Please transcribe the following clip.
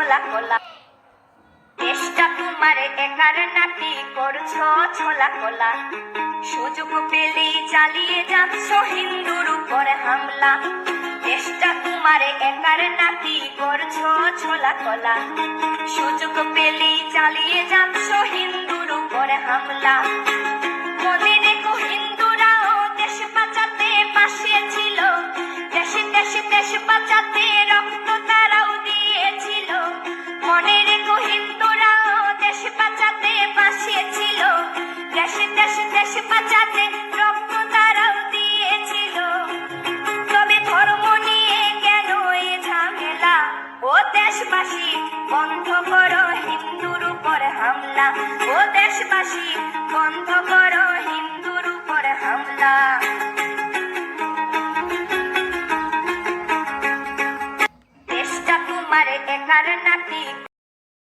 ছোলা কোলা। দেশটা তোমার একার নাকি করছো ছোলা কোলা। সুযোগ পেলেই চালিয়ে যাচ্ছ হিন্দুর উপরে হামলা। দেশটা তোমার একার নাকি করছো ছোলা কোলা। সুযোগ পেলেই চালিয়ে যাচ্ছ হিন্দুর উপরে হামলা। মনে রেখো হিন্দুরাও দেশ বাঁচাতে পাশে ছিল। দেশে দেশে দেশ বাঁচাতে রক্ত তারাও দিয়েছিল। মনে রেখো হিন্দুরাও দেশ বাঁচাতে পাশে ছিল। দেশে দেশে দেশ বাঁচাতে রক্ত তারাও দিয়েছিল। তবে ধর্ম নিয়ে কেন এ ঝামেলা? ও দেশবাসী বন্ধ করো হিন্দুর উপর হামলা। ও দেশবাসী বন্ধ করো হিন্দুর উপর হামলা। দেশটা তোমার একার নাকি